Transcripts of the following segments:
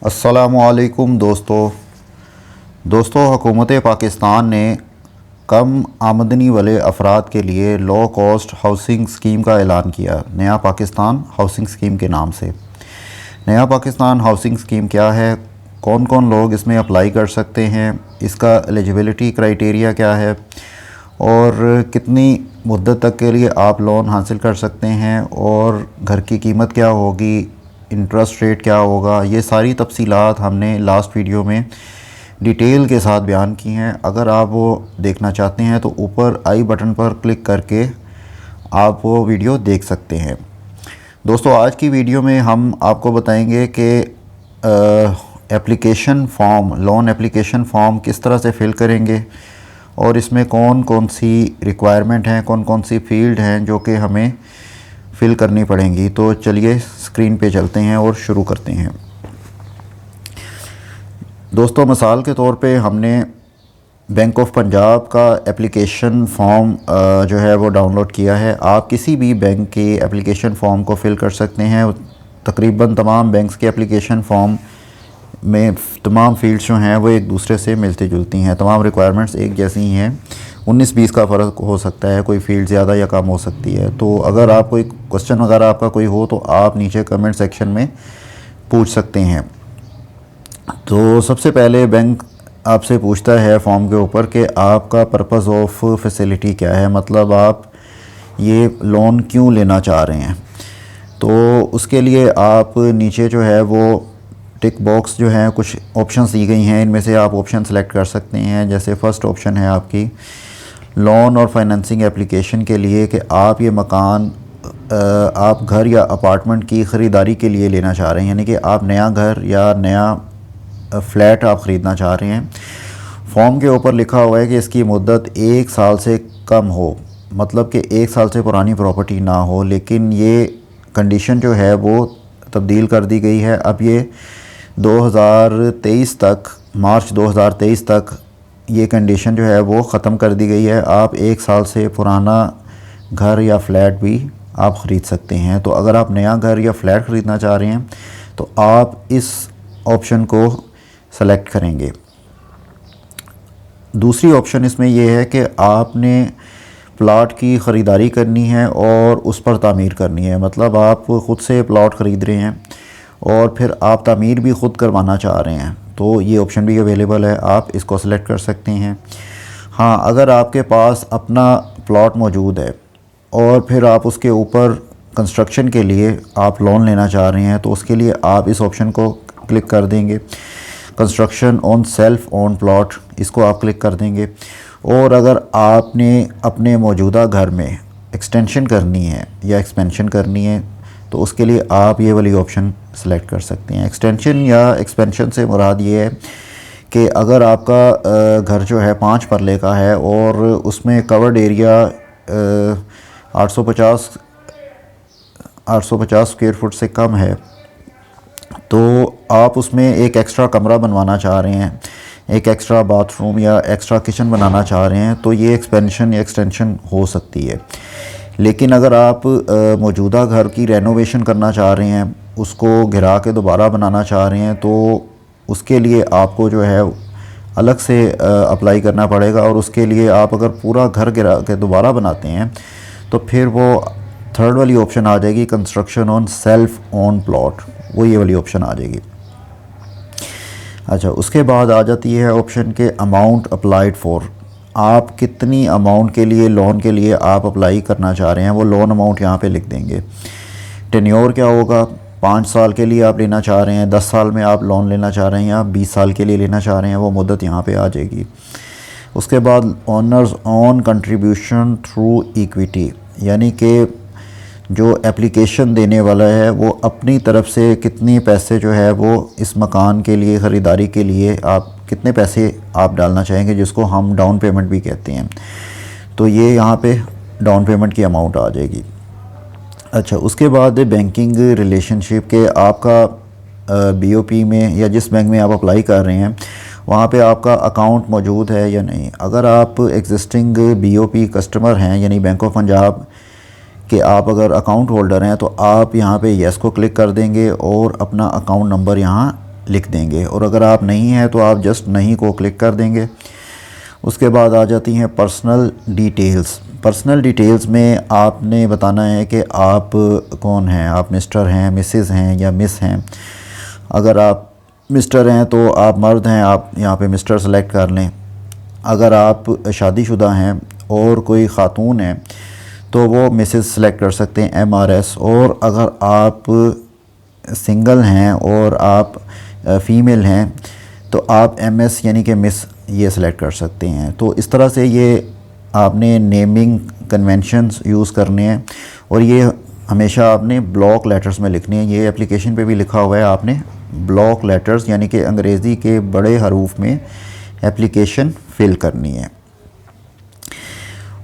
अस्सलामुअलैकुम दोस्तों हुकूमत पाकिस्तान ने कम आमदनी वाले अफराद के लिए लो कॉस्ट हाउसिंग स्कीम का ऐलान किया। नया पाकिस्तान हाउसिंग स्कीम के नाम से। नया पाकिस्तान हाउसिंग स्कीम क्या है, कौन कौन लोग इसमें अप्लाई कर सकते हैं, इसका एलिजिबिलिटी क्राइटेरिया क्या है और कितनी मुद्दत तक के लिए आप लोन हासिल कर सकते हैं और घर की कीमत क्या होगी, इंटरेस्ट रेट क्या होगा, ये सारी तफसीलात हमने लास्ट वीडियो में डिटेल के साथ बयान की हैं। अगर आप वो देखना चाहते हैं तो ऊपर आई बटन पर क्लिक करके आप वो वीडियो देख सकते हैं। दोस्तों, आज की वीडियो में हम आपको बताएंगे कि application form, loan application form किस तरह से फ़िल करेंगे और इसमें कौन कौन सी रिक्वायरमेंट हैं, कौन कौन सी फ़ील्ड हैं जो कि हमें फ़िल करनी पड़ेंगी। तो चलिए स्क्रीन पे चलते हैं और शुरू करते हैं। दोस्तों, मिसाल के तौर पे हमने बैंक ऑफ पंजाब का एप्लीकेशन फ़ॉर्म जो है वो डाउनलोड किया है। आप किसी भी बैंक के एप्लीकेशन फ़ॉर्म को फ़िल कर सकते हैं। तकरीबन तमाम बैंक्स के एप्लीकेशन फ़ॉर्म में तमाम फ़ील्ड्स जो हैं वो एक दूसरे से मिलती जुलती हैं, तमाम रिक्वायरमेंट्स एक जैसी ही हैं। 19-20 का फ़र्क हो सकता है, कोई फ़ील्ड ज़्यादा या कम हो सकती है। तो अगर आप कोई क्वेश्चन वगैरह आपका कोई हो तो आप नीचे कमेंट सेक्शन में पूछ सकते हैं। तो सबसे पहले बैंक आपसे पूछता है फॉर्म के ऊपर कि आपका पर्पज़ ऑफ फैसिलिटी क्या है, मतलब आप ये लोन क्यों लेना चाह रहे हैं। तो उसके लिए आप नीचे जो है वो टिक बॉक्स जो है कुछ ऑप्शंस दी गई हैं, इनमें से आप ऑप्शन सेलेक्ट कर सकते हैं। जैसे फ़र्स्ट ऑप्शन है आपकी लोन और फाइनेंसिंग एप्लीकेशन के लिए कि आप ये मकान आप घर या अपार्टमेंट की ख़रीदारी के लिए लेना चाह रहे हैं, यानी कि आप नया घर या नया फ़्लैट आप ख़रीदना चाह रहे हैं। फॉर्म के ऊपर लिखा हुआ है कि इसकी मुद्दत 1 साल से कम हो, मतलब कि 1 साल से पुरानी प्रॉपर्टी ना हो। लेकिन ये कंडीशन जो है वो तब्दील कर दी गई है। अब ये 2023 तक, मार्च 2023 तक ये कंडीशन जो है वो ख़त्म कर दी गई है। आप 1 साल से पुराना घर या फ्लैट भी आप ख़रीद सकते हैं। तो अगर आप नया घर या फ्लैट ख़रीदना चाह रहे हैं तो आप इस ऑप्शन को सेलेक्ट करेंगे। दूसरी ऑप्शन इसमें यह है कि आपने प्लॉट की ख़रीदारी करनी है और उस पर तामीर करनी है, मतलब आप ख़ुद से प्लॉट ख़रीद रहे हैं और फिर आप तामीर भी ख़ुद करवाना चाह रहे हैं, तो ये ऑप्शन भी अवेलेबल है, आप इसको सेलेक्ट कर सकते हैं। हाँ, अगर आपके पास अपना प्लॉट मौजूद है और फिर आप उसके ऊपर कंस्ट्रक्शन के लिए आप लोन लेना चाह रहे हैं तो उसके लिए आप इस ऑप्शन को क्लिक कर देंगे। Construction on self own plot, इसको आप क्लिक कर देंगे। और अगर आपने अपने मौजूदा घर में एक्सटेंशन करनी है या एक्सपेंशन करनी है तो उसके लिए आप ये वाली ऑप्शन सेलेक्ट कर सकते हैं। एक्सटेंशन या एक्सपेंशन से मुराद ये है कि अगर आपका घर जो है 5 मरले का है और उसमें कवर्ड एरिया 850 स्क्वायर फुट से कम है तो आप उसमें एक एक्स्ट्रा कमरा बनवाना चाह रहे हैं, एक एक्स्ट्रा बाथरूम या एक्स्ट्रा किचन बनाना चाह रहे हैं, तो ये एक्सपेंशन या एक्सटेंशन हो सकती है। लेकिन अगर आप मौजूदा घर की रेनोवेशन करना चाह रहे हैं, उसको गिरा के दोबारा बनाना चाह रहे हैं, तो उसके लिए आपको जो है अलग से अप्लाई करना पड़ेगा। और उसके लिए आप अगर पूरा घर गिरा के दोबारा बनाते हैं तो फिर वो थर्ड वाली ऑप्शन आ जाएगी, construction on self own plot, वो ये वाली ऑप्शन आ जाएगी। अच्छा, उसके बाद आ जाती है ऑप्शन के अमाउंट अप्लाइड फॉर, आप कितनी अमाउंट के लिए लोन के लिए आप अप्लाई करना चाह रहे हैं, वो लोन अमाउंट यहाँ पे लिख देंगे। टेन्योर क्या होगा, 5 साल के लिए आप लेना चाह रहे हैं, 10 साल में आप लोन लेना चाह रहे हैं या 20 साल के लिए लेना चाह रहे हैं, वो मुद्दत यहाँ पे आ जाएगी। उसके बाद owners on contribution through equity, यानी कि जो एप्लीकेशन देने वाला है वो अपनी तरफ से कितने पैसे जो है वो इस मकान के लिए ख़रीदारी के लिए आप कितने पैसे आप डालना चाहेंगे, जिसको हम डाउन पेमेंट भी कहते हैं। तो ये यहाँ पे डाउन पेमेंट की अमाउंट आ जाएगी। अच्छा, उसके बाद बैंकिंग रिलेशनशिप के आपका बीओपी में या जिस बैंक में आप अप्लाई कर रहे हैं वहाँ पे आपका अकाउंट मौजूद है या नहीं। अगर आप एग्जिस्टिंग बीओपी कस्टमर हैं, यानी बैंक ऑफ पंजाब कि आप अगर अकाउंट होल्डर हैं तो आप यहाँ पे येस को क्लिक कर देंगे और अपना अकाउंट नंबर यहाँ लिख देंगे, और अगर आप नहीं हैं तो आप जस्ट नहीं को क्लिक कर देंगे। उसके बाद आ जाती हैं पर्सनल डिटेल्स। पर्सनल डिटेल्स में आपने बताना है कि आप कौन हैं, आप मिस्टर हैं, मिसेस हैं या मिस हैं। अगर आप मिस्टर हैं तो आप मर्द हैं, आप यहाँ पे मिस्टर सेलेक्ट कर लें। अगर आप शादीशुदा हैं और कोई ख़ातून है तो वो मिसेस सेलेक्ट कर सकते हैं, MRS। और अगर आप सिंगल हैं और आप फ़ीमेल हैं तो आप MS यानी कि मिस ये सिलेक्ट कर सकते हैं। तो इस तरह से ये आपने नेमिंग कन्वेंशंस यूज़ करने हैं, और ये हमेशा आपने ब्लॉक लेटर्स में लिखने हैं। ये एप्लीकेशन पे भी लिखा हुआ है, आपने ब्लॉक लेटर्स यानी कि अंग्रेज़ी के बड़े हरूफ में एप्लीकेशन फ़िल करनी है।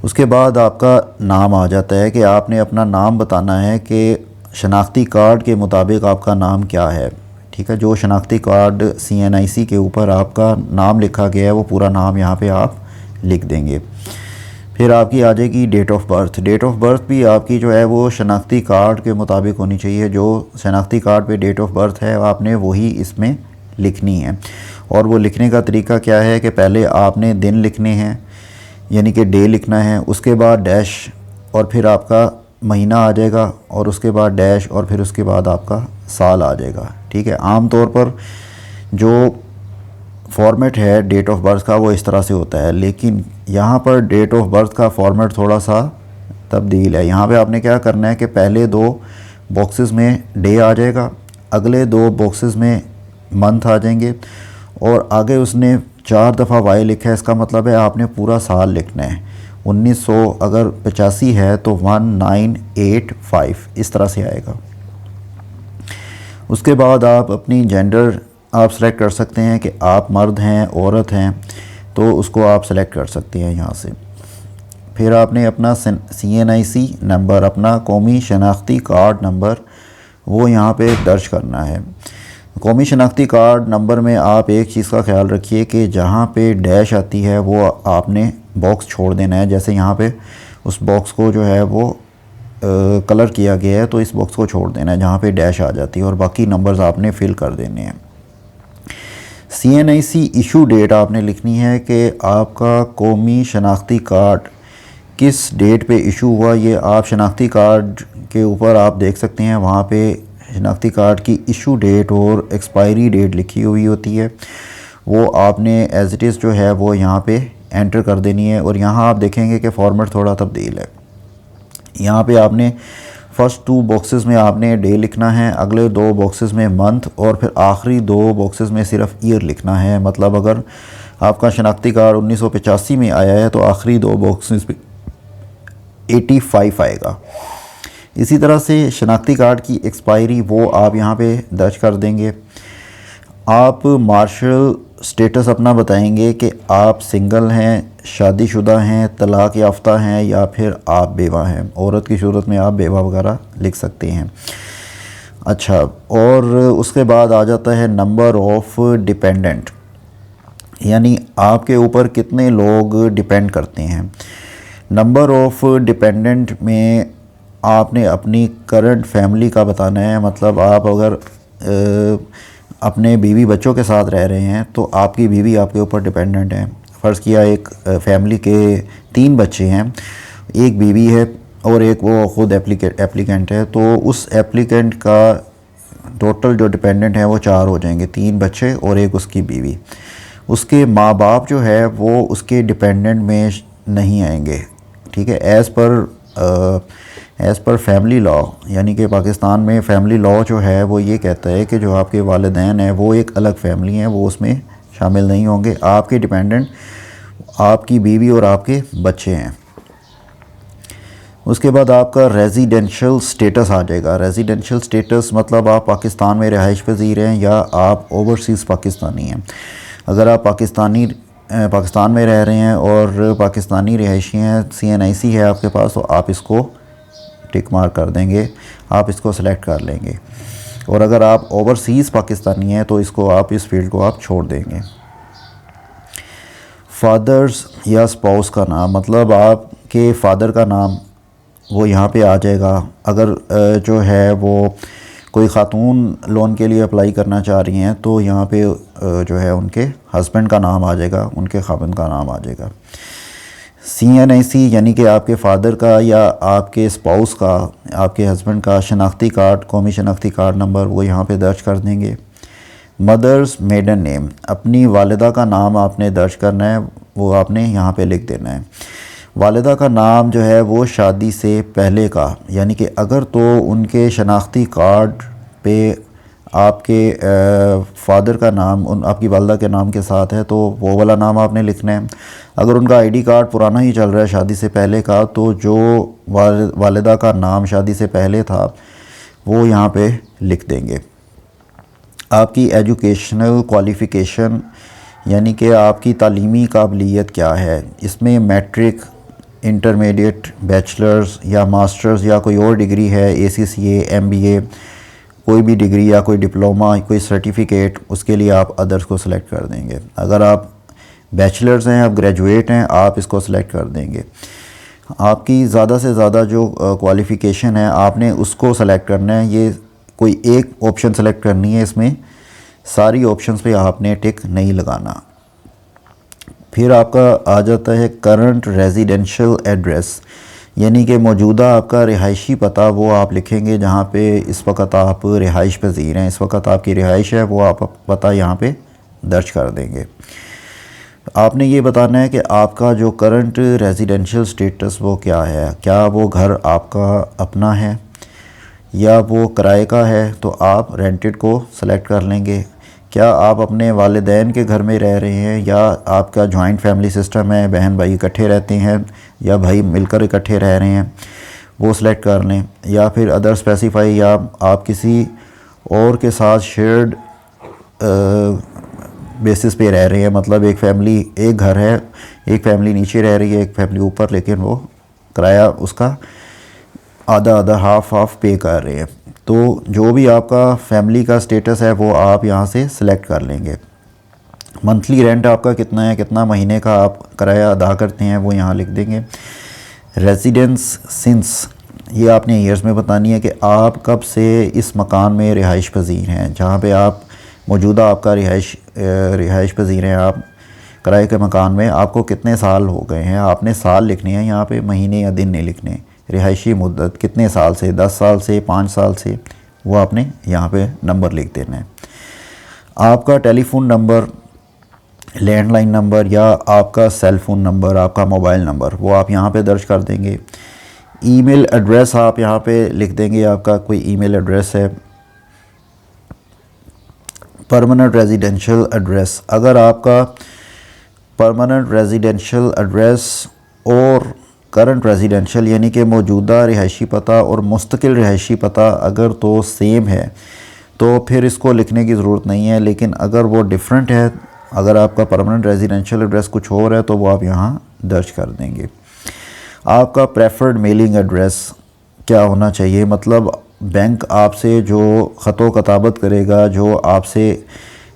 उसके बाद आपका नाम आ जाता है कि आपने अपना नाम बताना है कि शनाख्ती कार्ड के मुताबिक आपका नाम क्या है। ठीक है, जो शनाख्ती कार्ड CNIC के ऊपर आपका नाम लिखा गया है वो पूरा नाम यहाँ पे आप लिख देंगे। फिर आपकी आ जाएगी date of birth. Date of birth भी आपकी जो है वो शनाख्ती कार्ड के मुताबिक होनी चाहिए। जो शनाख्ती कार्ड पे डेट ऑफ़ बर्थ है आपने वही इसमें लिखनी है। और वो लिखने का तरीका क्या है कि पहले आपने दिन लिखने हैं यानी कि डे लिखना है, उसके बाद डैश और फिर आपका महीना आ जाएगा, और उसके बाद डैश और फिर उसके बाद आपका साल आ जाएगा। ठीक है, आम तौर पर जो फॉर्मेट है डेट ऑफ़ बर्थ का वो इस तरह से होता है, लेकिन यहाँ पर डेट ऑफ़ बर्थ का फॉर्मेट थोड़ा सा तब्दील है। यहाँ पे आपने क्या करना है कि पहले 2 बॉक्सेस में डे आ जाएगा, अगले 2 बॉक्सेस में मंथ आ जाएंगे, और आगे उसने 4 दफ़ा वाई लिखा है। इसका मतलब है आपने पूरा साल लिखना है। 1900 अगर 85 है तो 1985 इस तरह से आएगा। उसके बाद आप अपनी जेंडर आप सेलेक्ट कर सकते हैं कि आप मर्द हैं, औरत हैं, तो उसको आप सेलेक्ट कर सकते हैं यहाँ से। फिर आपने अपना CNIC नंबर, अपना कौमी शनाख्ती कार्ड नंबर वो यहाँ पे दर्ज करना है। कौमी शनाख्ती कार्ड नंबर में आप एक चीज़ का ख्याल रखिए कि जहाँ पे डैश आती है वो आपने बॉक्स छोड़ देना है। जैसे यहाँ पे उस बॉक्स को जो है वो कलर किया गया है, तो इस बॉक्स को छोड़ देना है जहाँ पे डैश आ जाती है, और बाकी नंबर्स आपने फिल कर देने हैं। CNIC इशू डेट आपने लिखनी है कि आपका कौमी शनाख्ती कार्ड किस डेट पे इशू हुआ। ये आप शनाख्ती कार्ड के ऊपर आप देख सकते हैं, वहाँ पे शनाख्ती कार्ड की इशू डेट और एक्सपायरी डेट लिखी हुई होती है। वो आपने एज इट इज़ जो है वो यहाँ पे एंटर कर देनी है। और यहाँ आप देखेंगे कि फॉर्मेट थोड़ा तब्दील है। यहाँ पे आपने फ़र्स्ट 2 बॉक्सेस में आपने डे लिखना है, अगले 2 बॉक्सेस में मंथ, और फिर आखिरी 2 बॉक्सेस में सिर्फ ईयर लिखना है। मतलब अगर आपका शनाख्ती कार्ड 1985 में आया है तो आखिरी 2 बॉक्सेस में 85 आएगा। इसी तरह से शनाख्ती कार्ड की एक्सपायरी वो आप यहाँ पे दर्ज कर देंगे। आप मार्शल स्टेटस अपना बताएंगे कि आप सिंगल हैं, शादीशुदा हैं, तलाक़ याफ्ता हैं, या फिर आप बेवा हैं। औरत की सूरत में आप बेवा वगैरह लिख सकते हैं। अच्छा, और उसके बाद आ जाता है नंबर ऑफ़ डिपेंडेंट, यानी आपके ऊपर कितने लोग डिपेंड करते हैं। नंबर ऑफ़ डिपेंडेंट में आपने अपनी करंट फैमिली का बताना है। मतलब आप अगर अपने बीवी बच्चों के साथ रह रहे हैं तो आपकी बीवी आपके ऊपर डिपेंडेंट है। फ़र्ज़ किया एक फैमिली के 3 बच्चे हैं, एक बीवी है और एक वो ख़ुद एप्लीकेंट है, तो उस एप्लीकेंट का टोटल जो डिपेंडेंट है वो 4 हो जाएंगे, 3 बच्चे और एक उसकी बीवी। उसके माँ बाप जो है वो उसके डिपेंडेंट में नहीं आएंगे। ठीक है, एज़ पर फैमिली लॉ, यानी कि पाकिस्तान में फैमिली लॉ जो है वो ये कहता है कि जो आपके वालिदैन हैं वो एक अलग फैमिली हैं, वो उसमें शामिल नहीं होंगे। आपके डिपेंडेंट आपकी बीवी और आपके बच्चे हैं। उसके बाद आपका रेजिडेंशियल स्टेटस आ जाएगा। रेजिडेंशियल स्टेटस मतलब आप पाकिस्तान में रिहाइश पज़ीर हैं या आप ओवरसीज़ पाकिस्तानी हैं। अगर आप पाकिस्तान में रह रहे हैं और पाकिस्तानी रिहायशी हैं, CNIC है आपके पास, तो आप इसको टिक मार्क कर देंगे, आप इसको सेलेक्ट कर लेंगे। और अगर आप ओवरसीज़ पाकिस्तानी हैं तो इसको आप इस फील्ड को आप छोड़ देंगे। फादर्स या स्पाउस का नाम, मतलब आपके फ़ादर का नाम वो यहाँ पे आ जाएगा। अगर जो है वो कोई ख़ातून लोन के लिए अप्लाई करना चाह रही हैं तो यहाँ पे जो है उनके हस्बैंड का नाम आ जाएगा, उनके खाविंद का नाम आ जाएगा। CNIC यानी कि आपके फ़ादर का या आपके स्पाउस का, आपके हस्बैंड का शनाख्ती कार्ड, कौमी शनाख्ती कार्ड नंबर वो यहाँ पे दर्ज कर देंगे। मदर्स मेडन नेम, अपनी वालिदा का नाम आपने दर्ज करना है, वो आपने यहाँ पे लिख देना है। वालिदा का नाम जो है वो शादी से पहले का, यानी कि अगर तो उनके शनाख्ती कार्ड पे आपके फ़ादर का नाम आपकी वालिदा के नाम के साथ है तो वो वाला नाम आपने लिखना है। अगर उनका ID कार्ड पुराना ही चल रहा है शादी से पहले का, तो जो वालिदा का नाम शादी से पहले था वो यहाँ पे लिख देंगे। आपकी एजुकेशनल क्वालिफ़िकेशन यानी कि आपकी तालीमी काबिलियत क्या है, इसमें मैट्रिक, इंटरमीडिएट, बैचलर्स या मास्टर्स या कोई और डिग्री है, ACCA, MBA, कोई भी डिग्री या कोई डिप्लोमा, कोई सर्टिफिकेट, उसके लिए आप अदर्स को सिलेक्ट कर देंगे। अगर आप बैचलर्स हैं, आप ग्रेजुएट हैं, आप इसको सिलेक्ट कर देंगे। आपकी ज़्यादा से ज़्यादा जो क्वालिफ़िकेशन है आपने उसको सेलेक्ट करना है। ये कोई एक ऑप्शन सेलेक्ट करनी है, इसमें सारी ऑप्शंस पे आपने टिक नहीं लगाना। फिर आपका आ जाता है करंट रेजिडेंशियल एड्रेस, यानी कि मौजूदा आपका रिहायशी पता वो आप लिखेंगे जहाँ पे इस वक्त आप रिहाइश पज़ीर हैं, इस वक्त आपकी रिहाइश है, वो आप पता यहाँ पे दर्ज कर देंगे। आपने ये बताना है कि आपका जो करंट रेजिडेंशियल स्टेटस वो क्या है, क्या वो घर आपका अपना है या वो किराए का है, तो आप रेंटेड को सेलेक्ट कर लेंगे। क्या आप अपने वालिदैन के घर में रह रहे हैं या आपका जॉइंट फैमिली सिस्टम है, बहन भाई इकट्ठे रहते हैं या भाई मिलकर इकट्ठे रह रहे हैं, वो सिलेक्ट कर लें। या फिर अदर स्पेसिफाई, या आप किसी और के साथ शेयर्ड बेसिस पे रह रहे हैं, मतलब एक फैमिली, एक घर है, एक फैमिली नीचे रह रही है, एक फैमिली ऊपर, लेकिन वो किराया उसका आधा आधा हाफ पे कर रहे हैं। तो जो भी आपका फैमिली का स्टेटस है वो आप यहाँ से सिलेक्ट कर लेंगे। मंथली रेंट आपका कितना है, कितना महीने का आप किराया अदा करते हैं, वो यहाँ लिख देंगे। रेजिडेंस सिंस, ये आपने ईयर्स में बतानी है कि आप कब से इस मकान में रिहाइश पज़ीर हैं, जहाँ पे आप मौजूदा आपका रिहाइश पज़ीर हैं, आप किराए के मकान में, आपको कितने साल हो गए हैं। आपने साल लिखने हैं यहाँ पे, महीने या दिन नहीं लिखने। रिहायशी मुद्दत कितने साल से, 10 साल से, 5 साल से, वो आपने यहाँ पे नंबर लिख देना है। आपका टेलीफोन नंबर, लैंडलाइन नंबर या आपका सेल फ़ोन नंबर, आपका मोबाइल नंबर, वो आप यहाँ पे दर्ज कर देंगे। ईमेल एड्रेस आप यहाँ पे लिख देंगे, आपका कोई ईमेल एड्रेस है। परमानेंट रेजिडेंशियल एड्रेस, अगर आपका परमानेंट रेजिडेंशियल एड्रेस और करंट रेजिडेंशियल यानी कि मौजूदा रिहायशी पता और मुस्तकिल रिहायशी पता अगर तो सेम है तो फिर इसको लिखने की ज़रूरत नहीं है, लेकिन अगर वो डिफरेंट है, अगर आपका परमानेंट रेजिडेंशियल एड्रेस कुछ और है तो वो आप यहाँ दर्ज कर देंगे। आपका प्रेफर्ड मेलिंग एड्रेस क्या होना चाहिए, मतलब बैंक आपसे जो ख़तो कताबत करेगा, जो आपसे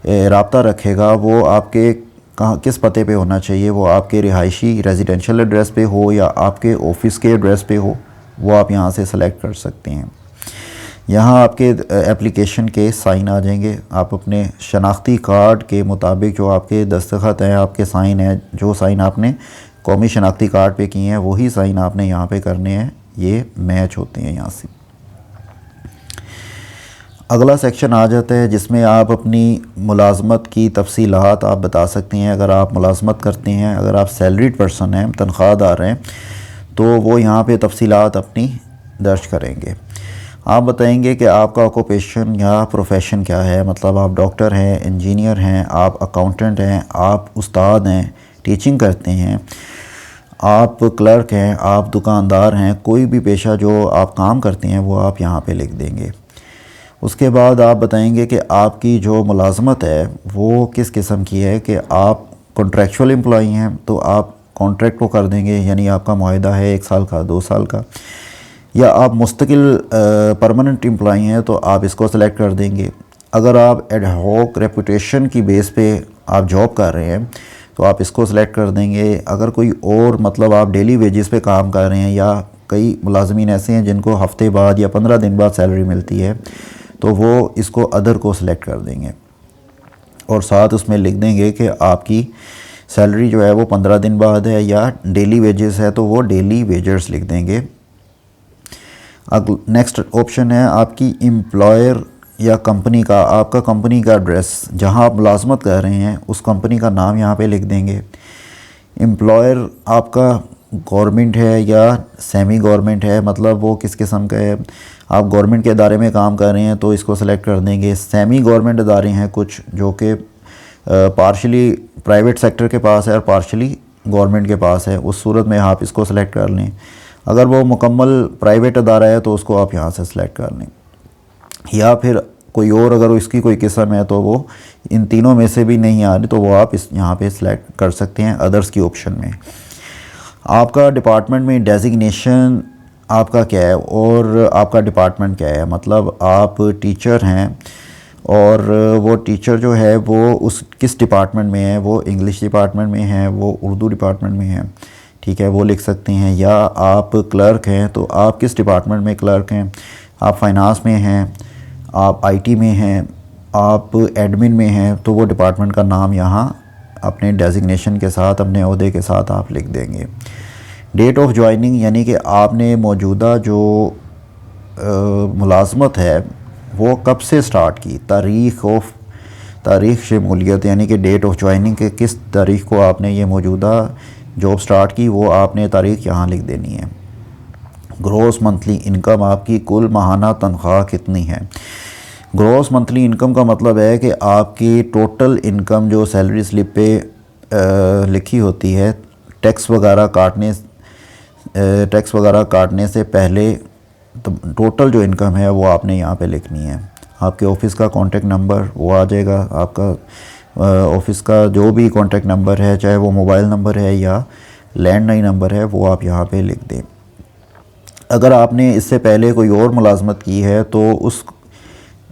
रब्ता रखेगा, वो आपके कहाँ किस पते पे होना चाहिए, वो आपके रिहायशी रेजिडेंशियल एड्रेस पे हो या आपके ऑफिस के एड्रेस पे हो, वो आप यहाँ से सेलेक्ट कर सकते हैं। यहाँ आपके एप्लीकेशन के साइन आ जाएंगे। आप अपने शनाख्ती कार्ड के मुताबिक जो आपके दस्तखत हैं, आपके साइन हैं, जो साइन आपने कौमी शनाख्ती कार्ड पे किए हैं वही साइन आपने यहाँ पे करने हैं, ये मैच होते हैं यहाँ से। अगला सेक्शन आ जाता है जिसमें आप अपनी मुलाजमत की तफसीलात आप बता सकते हैं। अगर आप मुलाजमत करते हैं, अगर आप सैलरीड पर्सन हैं, तनख्वाहदार हैं, तो वो यहाँ पे तफसीलात अपनी दर्ज करेंगे। आप बताएंगे कि आपका ऑक्यूपेशन या प्रोफेशन क्या है, मतलब आप डॉक्टर हैं, इंजीनियर हैं, आप अकाउंटेंट हैं, आप उस्ताद हैं, टीचिंग करते हैं, आप क्लर्क हैं, आप दुकानदार हैं, कोई भी पेशा जो आप काम करते हैं वो आप यहाँ पे लिख देंगे। उसके बाद आप बताएंगे कि आपकी जो मुलाजमत है वो किस किस्म की है, कि आप कॉन्ट्रैक्चुअल एम्प्लॉई हैं तो आप कॉन्ट्रैक्ट को कर देंगे, यानी आपका मुआहदा है 1 साल का, 2 साल का, या आप मुस्तकिल परमानेंट एम्प्लॉई हैं तो आप इसको सेलेक्ट कर देंगे। अगर आप एड हॉक रेपुटेशन की बेस पे आप जॉब कर रहे हैं तो आप इसको सेलेक्ट कर देंगे। अगर कोई और, मतलब आप डेली वेजेस पे काम कर रहे हैं, या कई मुलाजमीन ऐसे हैं जिनको हफ्ते बाद या 15 दिन बाद सैलरी मिलती है, तो वो इसको अदर को सिलेक्ट कर देंगे और साथ उसमें लिख देंगे कि आपकी सैलरी जो है वो 15 दिन बाद है, या डेली वेजेस है तो वो डेली वेजर्स लिख देंगे। अब नेक्स्ट ऑप्शन है आपकी एम्प्लॉयर या कंपनी का, आपका कंपनी का एड्रेस, जहां आप मुलाजमत कर रहे हैं उस कंपनी का नाम यहाँ पे लिख देंगे। एम्प्लॉयर आपका गवर्नमेंट है या सेमी गवर्नमेंट है, मतलब वो किस किस्म का है। आप गवर्नमेंट के इदारे में काम कर रहे हैं तो इसको सेलेक्ट कर देंगे। सेमी गवर्नमेंट इदारे हैं कुछ जो कि पार्शली प्राइवेट सेक्टर के पास है और पार्शली गवर्नमेंट के पास है, उस सूरत में आप इसको सेलेक्ट कर लें। अगर वो मुकम्मल प्राइवेट अदारा है तो उसको आप यहाँ से सेलेक्ट कर लें, या फिर कोई और अगर इसकी कोई किस्म है तो वो इन तीनों में से भी नहीं आ रही तो वो आप इस यहाँ पे सिलेक्ट कर सकते हैं अदर्स की ऑप्शन में। आपका डिपार्टमेंट में डेजिग्नेशन आपका क्या है और आपका डिपार्टमेंट क्या है, मतलब आप टीचर हैं और वो टीचर जो है वो उस किस डिपार्टमेंट में है, वो इंग्लिश डिपार्टमेंट में है, वो उर्दू डिपार्टमेंट में है, ठीक है, वो लिख सकते हैं। या आप क्लर्क हैं तो आप किस डिपार्टमेंट में क्लर्क हैं, आप फाइनेंस में हैं, आप आईटी में हैं, आप एडमिन में हैं, तो वो डिपार्टमेंट का नाम यहाँ अपने डेजिग्नेशन के साथ, अपने ओहदे के साथ आप लिख देंगे। डेट ऑफ जॉइनिंग यानी कि आपने मौजूदा जो मुलाजमत है वो कब से स्टार्ट की, तारीख़ शमूलियत यानी कि डेट ऑफ जॉइनिंग के किस तारीख़ को आपने ये मौजूदा जॉब स्टार्ट की, वो आपने तारीख़ यहाँ लिख देनी है। ग्रॉस मंथली इनकम, आपकी कुल माहाना तनख्वाह कितनी है। ग्रॉस मंथली इनकम का मतलब है कि आपकी टोटल इनकम जो सैलरी स्लिप पे लिखी होती है, टैक्स वगैरह काटने से पहले तो टोटल जो इनकम है वो आपने यहाँ पे लिखनी है। आपके ऑफ़िस का कॉन्टेक्ट नंबर वो आ जाएगा, आपका ऑफ़िस का जो भी कॉन्टेक्ट नंबर है, चाहे वो मोबाइल नंबर है या लैंडलाइन नंबर है, वो आप यहाँ पे लिख दें। अगर आपने इससे पहले कोई और मुलाजमत की है तो उस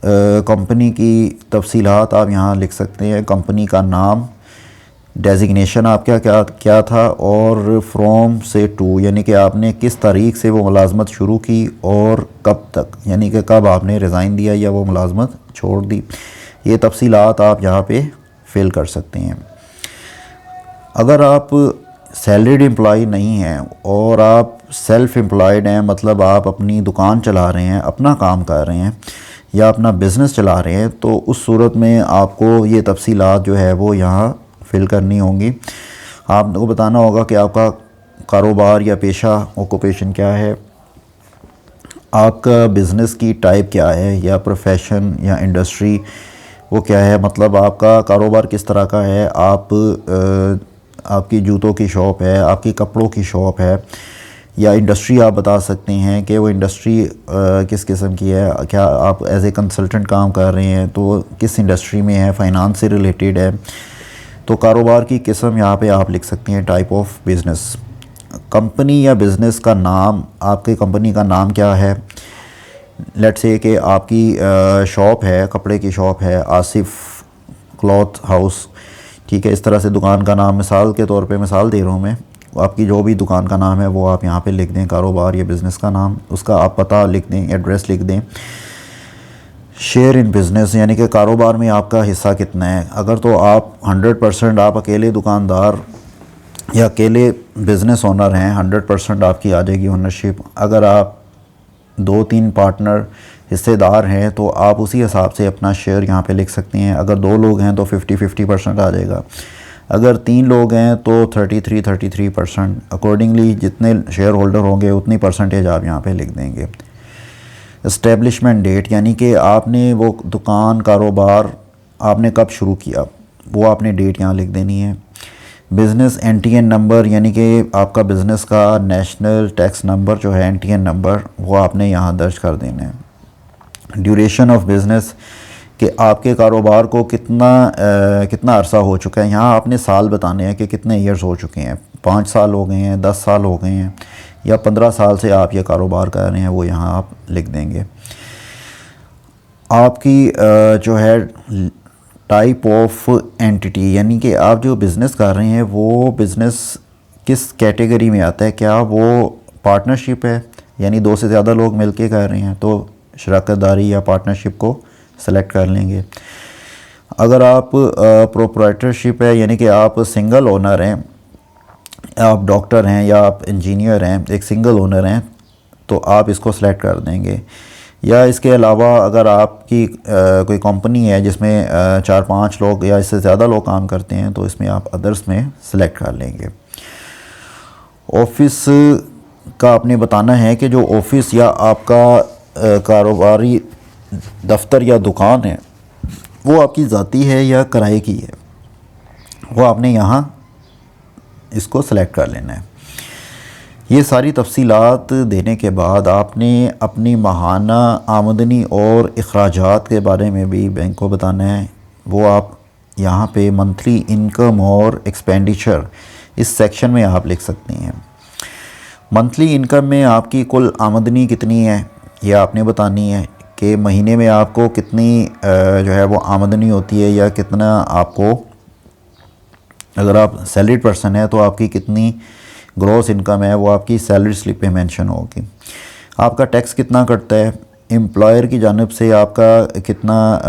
कंपनी की तफसीलात आप यहाँ लिख सकते हैं। कंपनी का नाम, डेजिग्नेशन आपका क्या था, और फ्रॉम से टू यानी कि आपने किस तारीख से वो मुलाजमत शुरू की और कब तक, यानी कि कब आपने रिज़ाइन दिया या वो मुलाजमत छोड़ दी। ये तफसीलात आप यहाँ पे फिल कर सकते हैं। अगर आप सैलरीड एम्प्लॉय नहीं हैं और आप सेल्फ़ एम्प्लॉयड हैं, मतलब आप अपनी दुकान चला रहे हैं, अपना काम कर रहे हैं या अपना बिज़नेस चला रहे हैं, तो उस सूरत में आपको ये तफसीलात जो है वो यहाँ फिल करनी होंगी। आपको बताना होगा कि आपका कारोबार या पेशा, ऑक्यूपेशन क्या है, आपका बिज़नेस की टाइप क्या है या प्रोफेशन या इंडस्ट्री वो क्या है, मतलब आपका कारोबार किस तरह का है। आपकी जूतों की शॉप है, आपकी कपड़ों की शॉप है, या इंडस्ट्री आप बता सकते हैं कि वो इंडस्ट्री किस किस्म की है। क्या आप एज ए कंसल्टेंट काम कर रहे हैं तो किस इंडस्ट्री में है, फाइनेंस से रिलेटेड है। तो कारोबार की किस्म यहाँ पे आप लिख सकते हैं, टाइप ऑफ बिज़नेस। कंपनी या बिज़नेस का नाम, आपकी कंपनी का नाम क्या है। लेट्स से कि आपकी शॉप है, कपड़े की शॉप है, आसिफ क्लॉथ हाउस, ठीक है, इस तरह से दुकान का नाम, मिसाल के तौर पे मिसाल दे रहा हूँ मैं, आपकी जो भी दुकान का नाम है वो आप यहाँ पे लिख दें, कारोबार या बिज़नेस का नाम, उसका आप पता लिख दें, एड्रेस लिख दें। शेयर इन बिज़नेस यानी कि कारोबार में आपका हिस्सा कितना है। अगर तो आप 100% आप अकेले दुकानदार या अकेले बिज़नेस ओनर हैं, 100% आपकी आ जाएगी ओनरशिप। अगर आप 2-3 पार्टनर हिस्सेदार हैं तो आप उसी हिसाब से अपना शेयर यहाँ पे लिख सकते हैं। अगर 2 लोग हैं तो 50-50% आ जाएगा। अगर 3 लोग हैं तो 33% अकॉर्डिंगली जितने शेयर होल्डर होंगे उतनी परसेंटेज आप यहाँ पे लिख देंगे। इस्टेब्लिशमेंट डेट यानी कि आपने वो दुकान कारोबार आपने कब शुरू किया, वो आपने डेट यहाँ लिख देनी है। बिज़नेस एनटीएन नंबर यानी कि आपका बिज़नेस का नेशनल टैक्स नंबर जो है एनटीएन नंबर, वो आपने यहाँ दर्ज कर देना है। ड्यूरेशन ऑफ बिज़नेस कि आपके कारोबार को कितना अरसा हो चुका है, यहाँ आपने साल बताने हैं कि कितने ईयर्स हो चुके हैं, 5 साल हो गए हैं, 10 साल हो गए हैं, या 15 साल से आप ये कारोबार कर रहे हैं, वो यहाँ आप लिख देंगे। आपकी जो है टाइप ऑफ एंटिटी यानी कि आप जो बिज़नेस कर रहे हैं वो बिज़नेस किस कैटेगरी में आता है। क्या वो पार्टनरशिप है यानी 2 से ज़्यादा लोग मिलके कर रहे हैं तो शराकत दारी या पार्टनरशिप को सेलेक्ट कर लेंगे। अगर आप प्रोप्राइटरशिप है यानी कि आप सिंगल ओनर हैं, आप डॉक्टर हैं या आप इंजीनियर हैं, एक सिंगल ओनर हैं, तो आप इसको सेलेक्ट कर देंगे। या इसके अलावा अगर आपकी कोई कंपनी है जिसमें 4-5 लोग या इससे ज़्यादा लोग काम करते हैं, तो इसमें आप अदर्स में सेलेक्ट कर लेंगे। ऑफ़िस का आपने बताना है कि जो ऑफ़िस या आपका कारोबारी दफ्तर या दुकान है वो आपकी ज़ाती है या किराए की है, वो आपने यहाँ इसको सेलेक्ट कर लेना है। ये सारी तफसीलात देने के बाद आपने अपनी माहाना आमदनी और अखराजात के बारे में भी बैंक को बताना है। वो आप यहाँ पे मंथली इनकम और एक्सपेंडिचर इस सेक्शन में आप लिख सकते हैं। मंथली इनकम में आपकी कुल आमदनी कितनी है ये आपने बतानी है कि महीने में आपको कितनी जो है वो आमदनी होती है, या कितना आपको, अगर आप सैलरीड पर्सन है तो आपकी कितनी ग्रॉस इनकम है वो आपकी सैलरी स्लिप पे मेंशन होगी। आपका टैक्स कितना कटता है, एम्प्लॉयर की जानिब से आपका कितना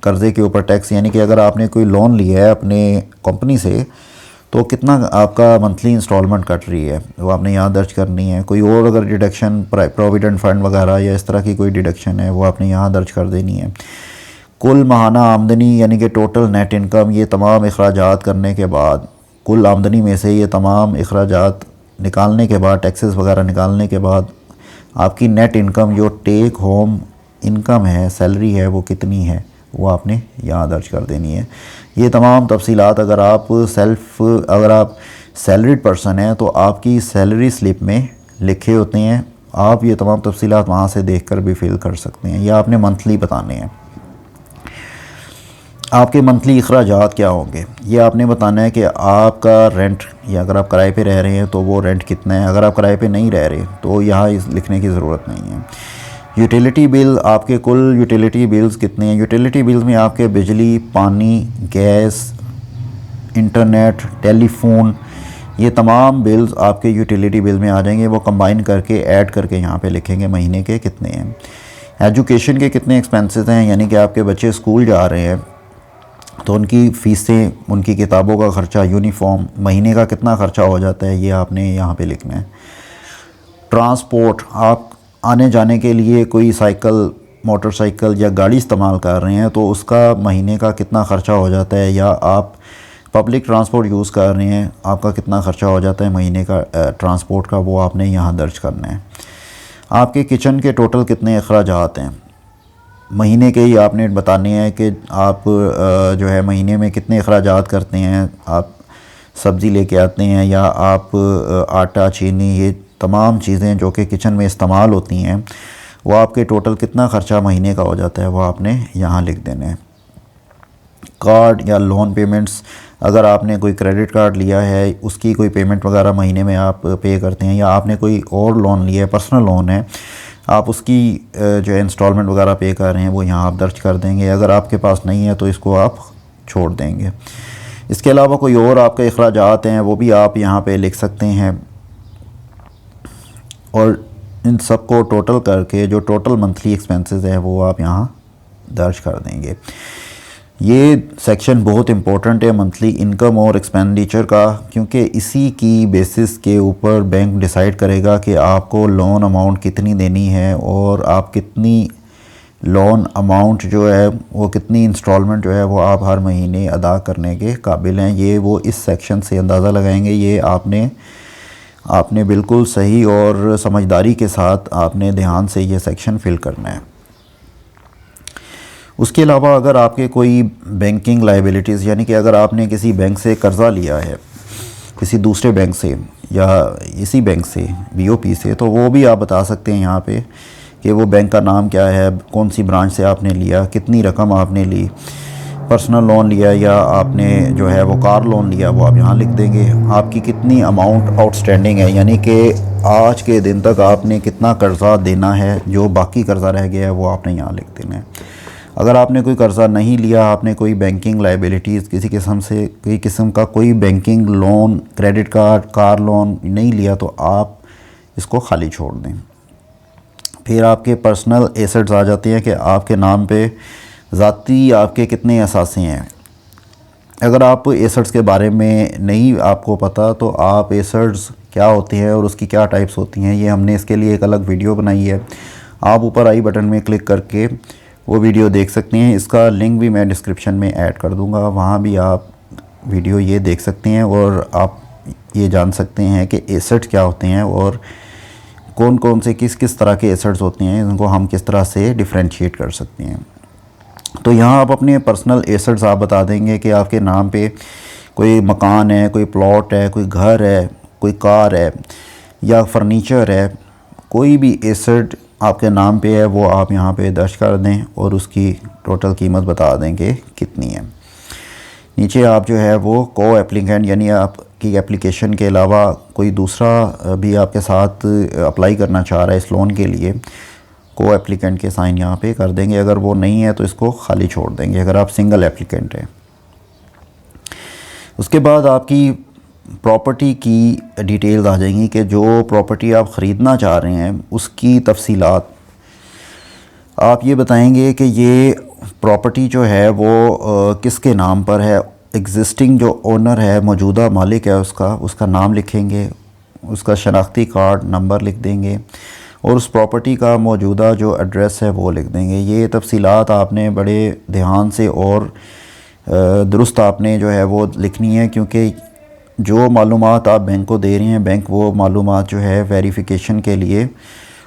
कर्ज़े के ऊपर टैक्स, यानी कि अगर आपने कोई लोन लिया है अपने कंपनी से तो कितना आपका मंथली इंस्टॉलमेंट कट रही है वो आपने यहाँ दर्ज करनी है। कोई और अगर डिडक्शन प्रोविडेंट फ़ंड वगैरह या इस तरह की कोई डिडक्शन है वो आपने यहाँ दर्ज कर देनी है। कुल माहाना आमदनी यानी कि टोटल नेट इनकम, ये तमाम अखराजात करने के बाद, कुल आमदनी में से ये तमाम अखराजात निकालने के बाद, टैक्सेस वगैरह निकालने के बाद आपकी नेट इनकम जो टेक होम इनकम है, सैलरी है, वो कितनी है वो आपने यहाँ दर्ज कर देनी है। ये तमाम तफसीलात अगर आप सैलरीड पर्सन हैं तो आपकी सैलरी स्लिप में लिखे होते हैं। आप ये तमाम तफसीलात वहाँ से देखकर भी फिल कर सकते हैं, या आपने मंथली बताने हैं। आपके मंथली अखराजात क्या होंगे ये आपने बताना है कि आपका रेंट, या अगर आप किराए पे रह रहे हैं तो वो रेंट कितना है। अगर आप किराए पे नहीं रह रहे तो यहाँ इस लिखने की ज़रूरत नहीं है। यूटिलिटी बिल, आपके कुल यूटिलिटी बिल्स कितने हैं। यूटिलिटी बिल्स में आपके बिजली, पानी, गैस, इंटरनेट, टेलीफोन, ये तमाम बिल्स आपके यूटिलिटी बिल में आ जाएंगे। वो कंबाइन करके ऐड करके यहाँ पे लिखेंगे महीने के कितने हैं। एजुकेशन के कितने एक्सपेंसेस हैं, यानी कि आपके बच्चे स्कूल जा रहे हैं तो उनकी फ़ीसें, उनकी किताबों का ख़र्चा, यूनिफॉर्म, महीने का कितना ख़र्चा हो जाता है ये आपने यहाँ पे लिखना है। ट्रांसपोर्ट, आप आने जाने के लिए कोई साइकिल, मोटरसाइकिल या गाड़ी इस्तेमाल कर रहे हैं तो उसका महीने का कितना ख़र्चा हो जाता है, या आप पब्लिक ट्रांसपोर्ट यूज़ कर रहे हैं आपका कितना ख़र्चा हो जाता है महीने का ट्रांसपोर्ट का, वो आपने यहाँ दर्ज करना है। आपके किचन के टोटल कितने अखराजात हैं महीने के ही आपने बताने हैं कि आप जो है महीने में कितने अखराजात करते हैं। आप सब्ज़ी लेके आते हैं या आप आटा, चीनी, ये तमाम चीज़ें जो कि किचन में इस्तेमाल होती हैं, वो आपके टोटल कितना ख़र्चा महीने का हो जाता है वो आपने यहाँ लिख देने हैं। कार्ड या लोन पेमेंट्स, अगर आपने कोई क्रेडिट कार्ड लिया है उसकी कोई पेमेंट वगैरह महीने में आप पे करते हैं, या आपने कोई और लोन लिया है, पर्सनल लोन है, आप उसकी जो है इंस्टॉलमेंट वगैरह पे कर रहे हैं वो यहाँ आप दर्ज कर देंगे। अगर आपके पास नहीं है तो इसको आप छोड़ देंगे। इसके अलावा कोई और आपके अखराजात हैं वो भी आप यहाँ पे लिख सकते हैं, और इन सब को टोटल करके जो टोटल मंथली एक्सपेंसेस है वो आप यहाँ दर्ज कर देंगे। ये सेक्शन बहुत इम्पोर्टेंट है मंथली इनकम और एक्सपेंडिचर का, क्योंकि इसी की बेसिस के ऊपर बैंक डिसाइड करेगा कि आपको लोन अमाउंट कितनी देनी है और आप कितनी लोन अमाउंट जो है वो कितनी इंस्टॉलमेंट जो है वो आप हर महीने अदा करने के काबिल हैं। ये वो इस सेक्शन से अंदाज़ा लगाएंगे। ये आपने बिल्कुल सही और समझदारी के साथ आपने ध्यान से ये सेक्शन फिल करना है। उसके अलावा अगर आपके कोई बैंकिंग लायबिलिटीज़, यानी कि अगर आपने किसी बैंक से कर्ज़ा लिया है, किसी दूसरे बैंक से या इसी बैंक से बीओपी से, तो वो भी आप बता सकते हैं यहाँ पे कि वो बैंक का नाम क्या है, कौन सी ब्रांच से आपने लिया, कितनी रकम आपने ली, पर्सनल लोन लिया या आपने जो है वो कार लोन लिया, वो आप यहाँ लिख देंगे। आपकी कितनी अमाउंट आउटस्टैंडिंग है, यानी कि आज के दिन तक आपने कितना कर्ज़ा देना है, जो बाकी कर्ज़ा रह गया है वो आपने यहाँ लिख देना है। अगर आपने कोई कर्ज़ा नहीं लिया, आपने कोई बैंकिंग लायबिलिटीज़ किसी किस्म का कोई banking loan, credit card, car loan नहीं लिया, तो आप इसको खाली छोड़ दें। फिर आपके पर्सनल एसेट्स आ जाते हैं कि आपके नाम पे ज़ाती आपके कितने असासे हैं। अगर आप एसेट्स के बारे में नहीं आपको पता तो आप एसेट्स क्या होती हैं और उसकी क्या टाइप्स होती हैं, ये हमने इसके लिए एक अलग वीडियो बनाई है। आप ऊपर आई बटन में क्लिक करके वो वीडियो देख सकते हैं। इसका लिंक भी मैं डिस्क्रिप्शन में ऐड कर दूंगा, वहाँ भी आप वीडियो ये देख सकते हैं और आप ये जान सकते हैं कि एसेट्स क्या होते हैं और कौन कौन से किस किस तरह के एसेट्स होते हैं, इनको हम किस तरह से डिफ्रेंशिएट कर सकते हैं। तो यहाँ आप अपने पर्सनल एसेट्स आप बता देंगे कि आपके नाम पे कोई मकान है, कोई प्लॉट है, कोई घर है, कोई कार है या फर्नीचर है, कोई भी एसेट आपके नाम पे है वो आप यहाँ पे दर्ज कर दें और उसकी टोटल कीमत बता देंगे कितनी है। नीचे आप जो है वो को एप्लीकेंट यानी आपकी एप्लीकेशन के अलावा कोई दूसरा भी आपके साथ अप्लाई करना चाह रहा है इस लोन के लिए, को एप्लीकेंट के साइन यहाँ पे कर देंगे। अगर वो नहीं है तो इसको खाली छोड़ देंगे अगर आप सिंगल एप्लीकेंट हैं। उसके बाद आपकी प्रॉपर्टी की डिटेल्स आ जाएंगी कि जो प्रॉपर्टी आप ख़रीदना चाह रहे हैं उसकी तफसीलात आप ये बताएंगे कि ये प्रॉपर्टी जो है वो किसके नाम पर है, एग्जिस्टिंग जो ओनर है, मौजूदा मालिक है उसका नाम लिखेंगे, उसका शनाख्ती कार्ड नंबर लिख देंगे और उस प्रॉपर्टी का मौजूदा जो एड्रेस है वो लिख देंगे। ये तफसीलात आपने बड़े ध्यान से और दुरुस्त आपने जो है वो लिखनी है, क्योंकि जो मालूमात आप बैंक को दे रहे हैं, बैंक वो मालूमात जो है वेरिफिकेशन के लिए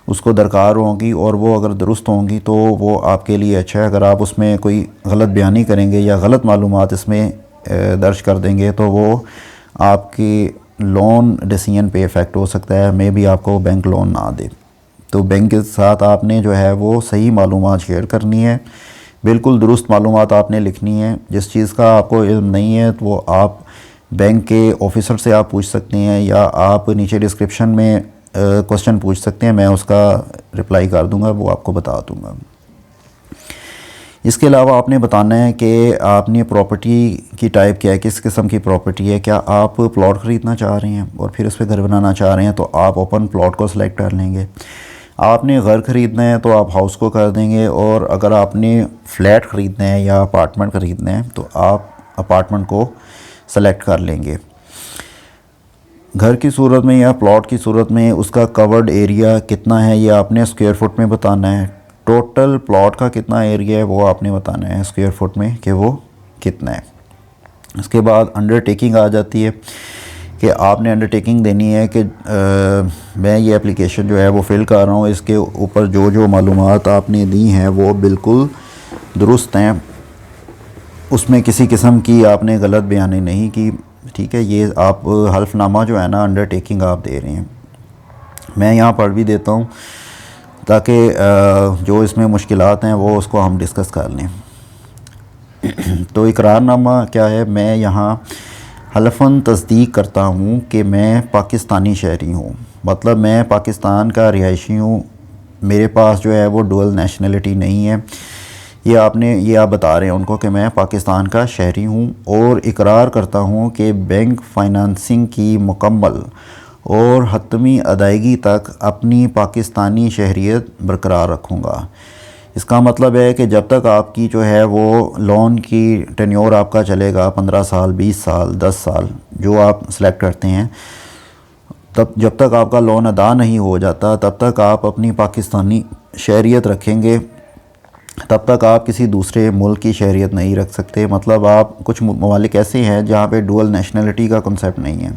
उसको दरकार होंगी और वो अगर दुरुस्त होंगी तो वो आपके लिए अच्छा है। अगर आप उसमें कोई गलत बयानी करेंगे या गलत मालूमात इसमें दर्ज कर देंगे तो वो आपकी लोन डिसीजन पे इफ़ेक्ट हो सकता है, मे भी आपको बैंक लोन ना दे। तो बैंक के साथ आपने जो है वो सही मालूमात शेयर करनी है, बिल्कुल दुरुस्त मालूमात आपने लिखनी है। जिस चीज़ का आपको इल्म नहीं है तो वो आप बैंक के ऑफिसर से आप पूछ सकते हैं या आप नीचे डिस्क्रिप्शन में क्वेश्चन पूछ सकते हैं, मैं उसका रिप्लाई कर दूंगा, वो आपको बता दूंगा। इसके अलावा आपने बताना है कि आपने प्रॉपर्टी की टाइप क्या है, किस किस्म की प्रॉपर्टी है। क्या आप प्लॉट ख़रीदना चाह रहे हैं और फिर उस पर घर बनाना चाह रहे हैं तो आप ओपन प्लॉट को सिलेक्ट कर लेंगे। आपने घर ख़रीदना है तो आप हाउस को कर देंगे, और अगर आपने फ्लैट ख़रीदना है या अपार्टमेंट ख़रीदना है तो आप अपार्टमेंट को सेलेक्ट कर लेंगे। घर की सूरत में या प्लॉट की सूरत में उसका कवर्ड एरिया कितना है ये आपने स्क्वायर फुट में बताना है। टोटल प्लॉट का कितना एरिया है वो आपने बताना है स्क्वायर फुट में कि वो कितना है। उसके बाद अंडरटेकिंग आ जाती है कि आपने अंडरटेकिंग देनी है कि मैं ये एप्लीकेशन जो है वो फ़िल कर रहा हूँ, इसके ऊपर जो जो मालूमात आपने दी हैं वो बिल्कुल दुरुस्त हैं, उसमें किसी किस्म की आपने गलत बयानी नहीं की। ठीक है, ये आप हल्फनामा जो है ना अंडरटेकिंग आप दे रहे हैं। मैं यहाँ पढ़ भी देता हूँ ताकि जो इसमें मुश्किलात हैं वो उसको हम डिस्कस कर लें। तो इकरारनामा क्या है, मैं यहाँ हलफन तस्दीक करता हूँ कि मैं पाकिस्तानी शहरी हूँ, मतलब मैं पाकिस्तान का रिहायशी हूँ, मेरे पास जो है वो डुअल नेशनलिटी नहीं है। ये आप बता रहे हैं उनको कि मैं पाकिस्तान का शहरी हूँ, और इकरार करता हूँ कि बैंक फ़ाइनेंसिंग की मुकम्मल और हतमी अदायगी तक अपनी पाकिस्तानी शहरियत बरकरार रखूँगा। इसका मतलब है कि जब तक आपकी जो है वो लोन की टेन्योर आपका चलेगा 15 साल, 20 साल, 10 साल जो आप सेलेक्ट करते हैं, तब जब तक आपका लोन अदा नहीं हो जाता तब तक आप अपनी पाकिस्तानी शहरियत रखेंगे, तब तक आप किसी दूसरे मुल्क की शहरियत नहीं रख सकते। मतलब आप कुछ ममालिक ऐसे हैं जहाँ पे डुअल नेशनलिटी का कंसेप्ट नहीं है,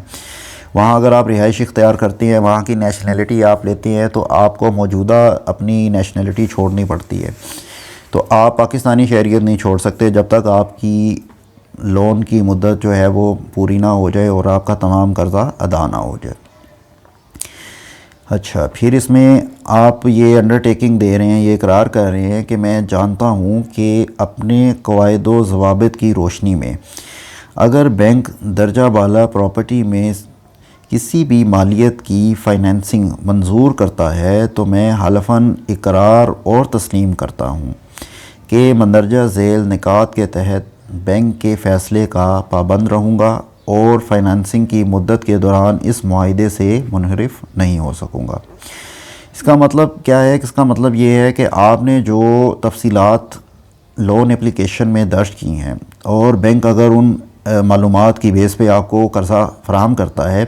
वहाँ अगर आप रिहाइश इख्तियार करते हैं, वहाँ की नेशनलिटी आप लेते हैं तो आपको मौजूदा अपनी नेशनलिटी छोड़नी पड़ती है। तो आप पाकिस्तानी शहरियत नहीं छोड़ सकते जब तक आपकी लोन की मुद्दत जो है वो पूरी ना हो जाए और आपका तमाम कर्ज़ा अदा ना हो जाए। अच्छा, फिर इसमें आप ये अंडरटेकिंग दे रहे हैं, ये इकरार कर रहे हैं कि मैं जानता हूँ कि अपने कवायद व ज़वाबित की रोशनी में अगर बैंक दर्जा बाला प्रॉपर्टी में किसी भी मालियत की फ़ाइनेंसिंग मंजूर करता है तो मैं हलफन इकरार और तस्लीम करता हूँ कि मंदरजा झेल निकात के तहत बैंक के फ़ैसले का पाबंद रहूँगा और फ़ाइनेंसिंग की मुद्दत के दौरान इस मुआहदे से मुनहरिफ नहीं हो सकूँगा। इसका मतलब क्या है कि इसका मतलब ये है कि आपने जो तफसीलात लोन एप्लीकेशन में दर्ज की हैं और बैंक अगर उन मालूमात की बेस पे आपको कर्ज़ा फराहम करता है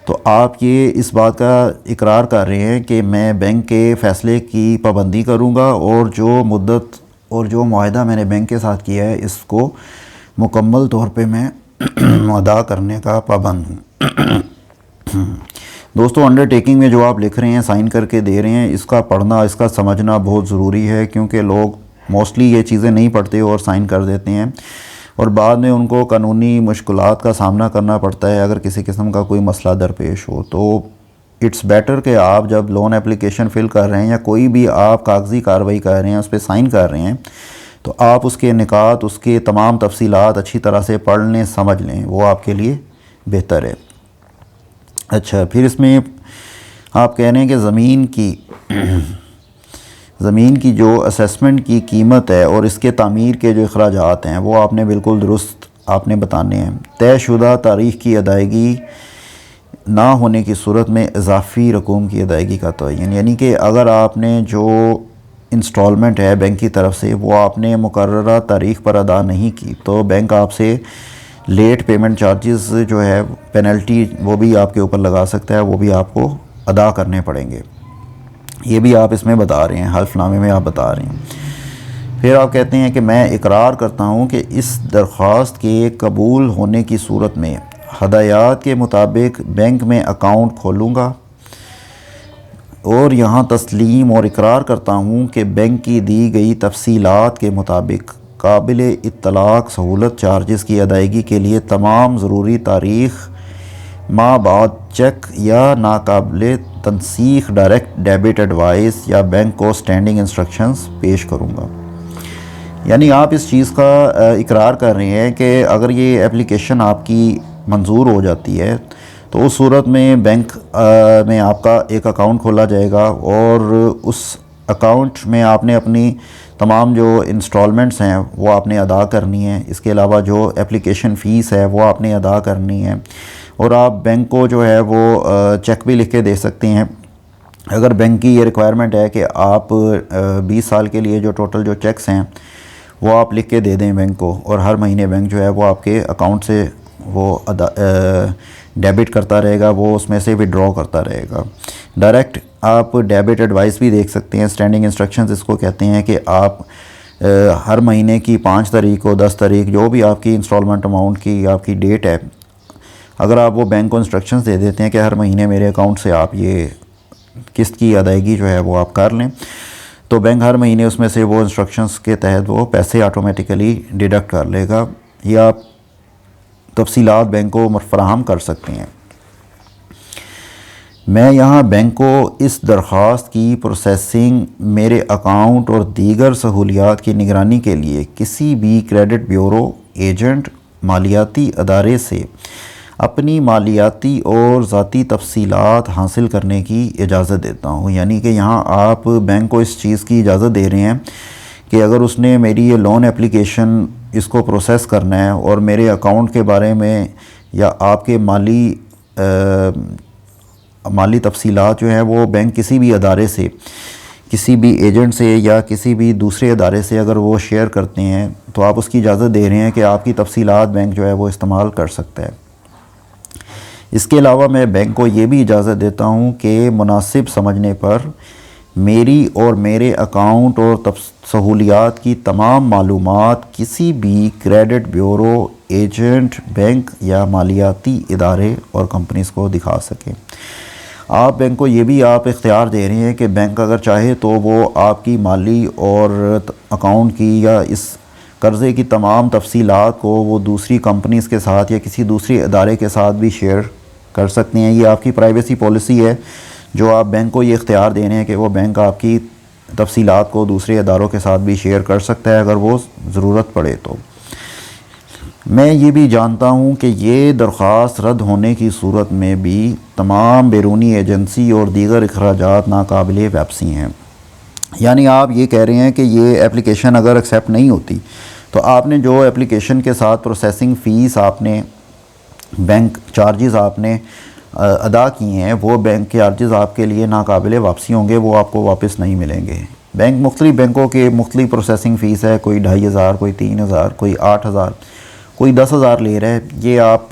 तो आप ये इस बात का इकरार कर रहे हैं कि मैं बैंक के फ़ैसले की पाबंदी करूँगा और जो मुद्दत और जो मुआहदा मैंने बैंक के साथ किया है इसको मुकम्मल तौर पे मैं अदा करने का पाबंद हूँ। दोस्तों, अंडरटेकिंग में जो आप लिख रहे हैं, साइन करके दे रहे हैं, इसका पढ़ना, इसका समझना बहुत ज़रूरी है, क्योंकि लोग मोस्टली ये चीज़ें नहीं पढ़ते और साइन कर देते हैं और बाद में उनको कानूनी मुश्किलात का सामना करना पड़ता है अगर किसी किस्म का कोई मसला दरपेश हो। तो इट्स बेटर कि आप जब लोन एप्लीकेशन फ़िल कर रहे हैं या कोई भी आप कागज़ी कार्रवाई कर रहे हैं, उस पर साइन कर रहे हैं, तो आप उसके निकात, उसके तमाम तफसीलात अच्छी तरह से पढ़ लें, समझ लें, वो आपके लिए बेहतर है। अच्छा, फिर इसमें आप कह रहे हैं कि ज़मीन की जो असेसमेंट की कीमत है और इसके तामीर के जो अखराजात हैं वो आपने बिल्कुल दुरुस्त आपने बताने हैं। तयशुदा तारीख़ की अदायगी ना होने की सूरत में इजाफ़ी रकूम की अदायगी का तयन, यानी कि अगर आपने जो इंस्टॉलमेंट है बैंक की तरफ से वो आपने मुकर्ररा तारीख़ पर अदा नहीं की तो बैंक आपसे लेट पेमेंट चार्जेस जो है, पेनल्टी, वो भी आपके ऊपर लगा सकता है, वो भी आपको अदा करने पड़ेंगे। ये भी आप इसमें बता रहे हैं, हल्फनामे में आप बता रहे हैं। फिर आप कहते हैं कि मैं इकरार करता हूँ कि इस दरख्वास्त के कबूल होने की सूरत में हदायत के मुताबिक बैंक में अकाउंट खोलूँगा और यहाँ तस्लीम और इकरार करता हूँ कि बैंक की दी गई तफसीलात के मुताबिक काबिल इत्तलाक सहूलत चार्जेस की अदायगी के लिए तमाम ज़रूरी तारीख़ माह बाद चेक या नाकाबिल तनसीख डायरेक्ट डेबिट एडवाइस या बैंक को स्टैंडिंग इंस्ट्रक्शंस पेश करूँगा। यानी आप इस चीज़ का इकरार कर रहे हैं कि अगर ये एप्लीकेशन आपकी मंजूर हो जाती है तो उस सूरत में बैंक में आपका एक अकाउंट खोला जाएगा और उस अकाउंट में आपने अपनी तमाम जो इंस्टॉलमेंट्स हैं वो आपने अदा करनी है। इसके अलावा जो एप्लीकेशन फ़ीस है वो आपने अदा करनी है और आप बैंक को जो है वो चेक भी लिख के दे सकते हैं। अगर बैंक की ये रिक्वायरमेंट है कि आप 20 साल के लिए जो टोटल जो चेक्स हैं वो आप लिख के दे दें बैंक को और हर महीने बैंक जो है वो आपके अकाउंट से वो डेबिट करता रहेगा, वो उसमें से विड्रॉ करता रहेगा। डायरेक्ट आप डेबिट एडवाइस भी देख सकते हैं, स्टैंडिंग इंस्ट्रक्शंस इसको कहते हैं कि आप हर महीने की 5 तारीख को 10 तारीख जो भी आपकी इंस्टॉलमेंट अमाउंट की आपकी डेट है, अगर आप वो बैंक को इंस्ट्रक्शंस दे देते हैं कि हर महीने मेरे अकाउंट से आप ये किस्त की अदायगी जो है वो आप कर लें, तो बैंक हर महीने उसमें से वो इंस्ट्रक्शंस के तहत वो पैसे ऑटोमेटिकली डिडक्ट कर लेगा या आप तफसीलात बैंक को फराहम कर सकते हैं। मैं यहाँ बैंक को इस दरख्वास्त की प्रोसेसिंग, मेरे अकाउंट और दीगर सहूलियात की निगरानी के लिए किसी भी क्रेडिट ब्यूरो, एजेंट, मालियाती अदारे से अपनी मालियाती और ज़ाती तफसीलात हासिल करने की इजाज़त देता हूँ। यानी कि यहाँ आप बैंक को इस चीज़ की इजाज़त दे रहे हैं कि अगर उसने मेरी ये लोन एप्लीकेशन इसको प्रोसेस करना है और मेरे अकाउंट के बारे में या आपके माली तफसीलात जो हैं वो बैंक किसी भी अदारे से, किसी भी एजेंट से या किसी भी दूसरे अदारे से अगर वो शेयर करते हैं तो आप उसकी इजाज़त दे रहे हैं कि आपकी तफसीलात बैंक जो है वो इस्तेमाल कर सकता है। इसके अलावा मैं बैंक को ये भी इजाज़त देता हूँ कि मुनासिब समझने पर मेरी और मेरे अकाउंट और सहूलियात की तमाम मालूमात किसी भी क्रेडिट ब्यूरो, एजेंट, बैंक या मालियाती इदारे और कंपनीज़ को दिखा सकें। आप बैंक को ये भी आप इख्तियार दे रहे हैं कि बैंक अगर चाहे तो वो आपकी माली और अकाउंट की या इस कर्ज़े की तमाम तफसीलात को वो दूसरी कंपनीज़ के साथ या किसी दूसरे अदारे के साथ भी शेयर कर सकते हैं। ये आपकी प्राइवेसी पॉलिसी है जो आप बैंक को ये इख्तियार दे रहे हैं कि वो बैंक आपकी तफसीलात को दूसरे अदारों के साथ भी शेयर कर सकता है अगर वो ज़रूरत पड़े तो। मैं ये भी जानता हूँ कि ये दरख्वास्त रद्द होने की सूरत में भी तमाम बैरूनी एजेंसी और दीगर अखराजात नाकाबिले वापसी हैं। यानी आप ये कह रहे हैं कि ये एप्लीकेशन अगर एक्सेप्ट नहीं होती तो आपने जो एप्लीकेशन के साथ प्रोसेसिंग फ़ीस आपने, बैंक चार्जेस आपने अदा किए हैं वो बैंक के चार्जेस आपके लिए नाकाबिले वापसी होंगे, वो आपको वापस नहीं मिलेंगे। बैंक मुख्तलिफ बैंकों के मुख्तलिफ प्रोसेसिंग फ़ीस है, कोई 2500, कोई 3000, कोई 8000, कोई 10,000 ले रहा है। ये आप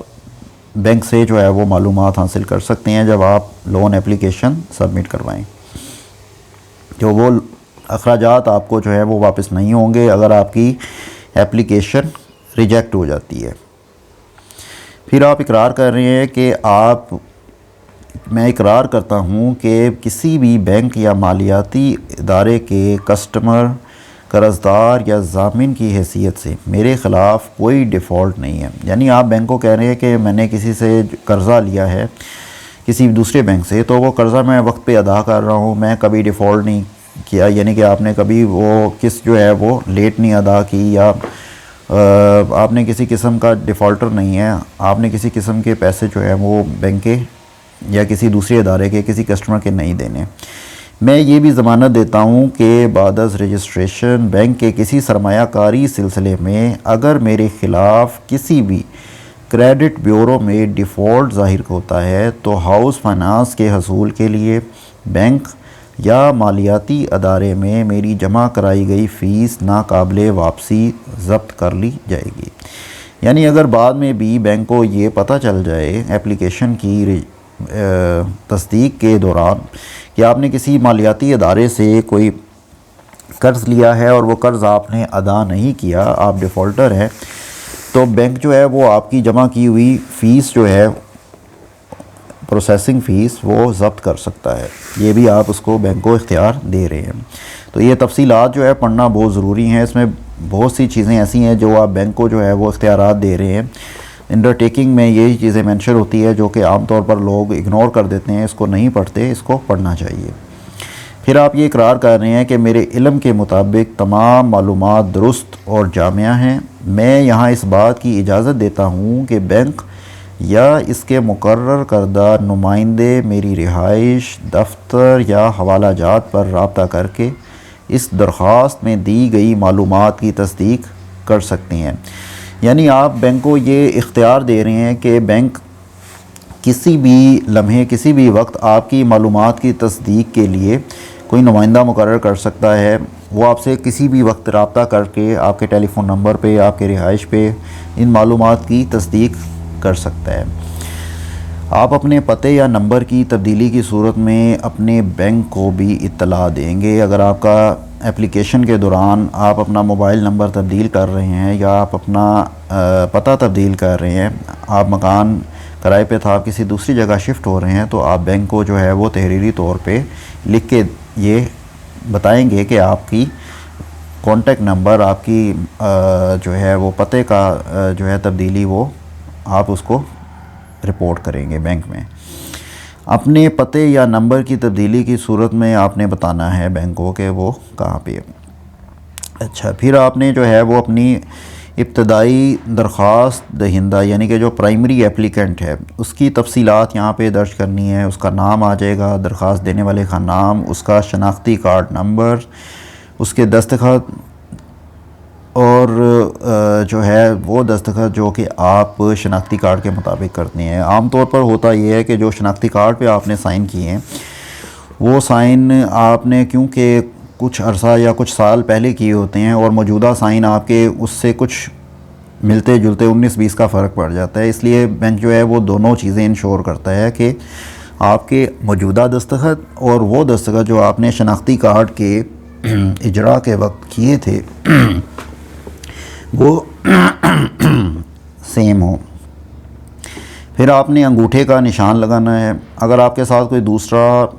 बैंक से जो है वो मालूमात हासिल कर सकते हैं जब आप लोन एप्लीकेशन सबमिट करवाएं। जो वो अखराजात आपको जो है वो वापस नहीं होंगे अगर आपकी एप्लीकेशन रिजेक्ट हो जाती है। फिर आप इकरार कर रहे हैं कि मैं इकरार करता हूँ कि किसी भी बैंक या मालियाती इदारे के कस्टमर, कर्ज़दार या ज़ामिन की हैसियत से मेरे ख़िलाफ़ कोई डिफ़ॉल्ट नहीं है। यानी आप बैंक को कह रहे हैं कि मैंने किसी से कर्ज़ा लिया है किसी दूसरे बैंक से, तो वो कर्ज़ा मैं वक्त पे अदा कर रहा हूँ, मैं कभी डिफ़ॉल्ट नहीं किया। यानी कि आपने कभी वो किस्त जो है वो लेट नहीं अदा की, या आपने किसी किस्म का डिफ़ॉल्टर नहीं है, आपने किसी किस्म के पैसे जो है वो बैंक के या किसी दूसरे इदारे के किसी कस्टमर के नहीं देने। मैं ये भी ज़मानत देता हूँ कि बाद रजिस्ट्रेशन बैंक के किसी सरमायाकारी सिलसिले में अगर मेरे ख़िलाफ़ किसी भी क्रेडिट ब्यूरो में डिफ़ॉल्ट ज़ाहिर होता है तो हाउस फाइनेंस के हसूल के लिए बैंक या मालियाती अदारे में मेरी जमा कराई गई फ़ीस नाकाबिले वापसी ज़ब्त कर ली जाएगी। यानी अगर बाद में भी बैंक को ये पता चल जाए एप्लीकेशन की तस्दीक के दौरान कि आपने किसी मालियाती अदारे से कोई कर्ज़ लिया है और वो कर्ज़ आपने अदा नहीं किया, आप डिफ़ॉल्टर हैं, तो बैंक जो है वो आपकी जमा की हुई फ़ीस जो है प्रोसेसिंग फ़ीस वो ज़ब्त कर सकता है। ये भी आप उसको बैंक को इख्तियार दे रहे हैं। तो ये तफसीलात जो है पढ़ना बहुत ज़रूरी है। इसमें बहुत सी चीज़ें ऐसी हैं जो आप बैंक को जो है वो इख्तियारात दे रहे हैं। अंडरटेकिंग में यही चीज़ें मेंशन होती है जो कि आम तौर पर लोग इग्नोर कर देते हैं, इसको नहीं पढ़ते, इसको पढ़ना चाहिए। फिर आप ये इकरार कर रहे हैं कि मेरे इल्म के मुताबिक तमाम मालूमात दुरुस्त और जामिया हैं। मैं यहाँ इस बात की इजाज़त देता हूँ कि बैंक या इसके मुकर्रर करदा नुमाइंदे मेरी रिहाइश, दफ्तर या हवाला जात पर रब्ता करके इस दरख्वास्त में दी गई मालूमात की तस्दीक कर सकते हैं। यानी आप बैंक को ये इख्तियार दे रहे हैं कि बैंक किसी भी लम्हे किसी भी वक्त आपकी मालूमात की तस्दीक के लिए कोई नुमाइंदा मुकर्रर कर सकता है। वो आपसे किसी भी वक्त रब्ता करके आपके टेलीफ़ोन नंबर पे, आपके रिहाइश पे इन मालूमात की तस्दीक कर सकता है। आप अपने पते या नंबर की तब्दीली की सूरत में अपने बैंक को भी इत्तला देंगे। अगर आपका एप्लीकेशन के दौरान आप अपना मोबाइल नंबर तब्दील कर रहे हैं या आप अपना पता तब्दील कर रहे हैं, आप मकान किराए पे था, आप किसी दूसरी जगह शिफ्ट हो रहे हैं, तो आप बैंक को जो है वो तहरीरी तौर पे लिख के ये बताएंगे कि आपकी कॉन्टेक्ट नंबर, आपकी जो है वो पते का जो है तब्दीली वो आप उसको रिपोर्ट करेंगे बैंक में। अपने पते या नंबर की तब्दीली की सूरत में आपने बताना है बैंक को कि वो कहाँ पे है। अच्छा, फिर आपने जो है वो अपनी इब्तदाई दरख्वास्त दहिंदा यानी कि जो प्राइमरी एप्लीकेंट है उसकी तफसीलात यहाँ पे दर्ज करनी है। उसका नाम आ जाएगा, दरख्वास्त देने वाले का नाम, उसका शनाख्ती कार्ड नंबर, उसके दस्तखत और जो है वो दस्तखत जो कि आप शनाख्ती कार्ड के मुताबिक करते हैं। आम तौर पर होता ये है कि जो शनाख्ती कार्ड पे आपने साइन किए हैं वो साइन आपने क्योंकि कुछ अरसा या कुछ साल पहले किए होते हैं और मौजूदा साइन आपके उससे कुछ मिलते जुलते 19-20 का फ़र्क पड़ जाता है, इसलिए बैंक जो है वो दोनों चीज़ें इंश्योर करता है कि आपके मौजूदा दस्तखत और वो दस्तखत जो आपने शनाख्ती कार्ड के इजरा के वक्त किए थे वो सेम हो। फिर आपने अंगूठे का निशान लगाना है। अगर आपके साथ कोई दूसरा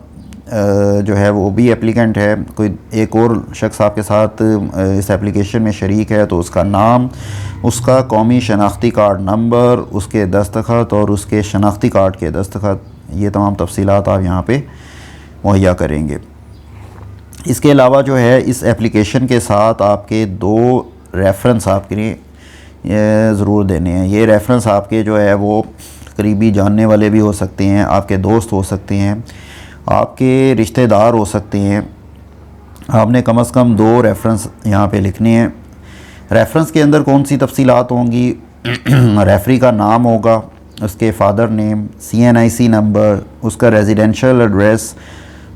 जो है वो भी एप्लीकेंट है, कोई एक और शख्स आपके साथ इस एप्लीकेशन में शरीक है, तो उसका नाम, उसका कौमी शनाख्ती कार्ड नंबर, उसके दस्तखत और उसके शनाख्ती कार्ड के दस्तखत, ये तमाम तफसीलात आप यहाँ पे मुहैया करेंगे। इसके अलावा जो है इस एप्लीकेशन के साथ आपके 2 रेफरेंस आपके लिए ज़रूर देने हैं। ये रेफरेंस आपके जो है वो करीबी जानने वाले भी हो सकते हैं, आपके दोस्त हो सकते हैं, आपके रिश्तेदार हो सकते हैं। आपने कम से कम 2 रेफरेंस यहाँ पे लिखने हैं। रेफरेंस के अंदर कौन सी तफसीलात होंगी? रेफरी का नाम होगा, उसके फादर नेम, CNIC नंबर, उसका रेजिडेंशियल एड्रेस,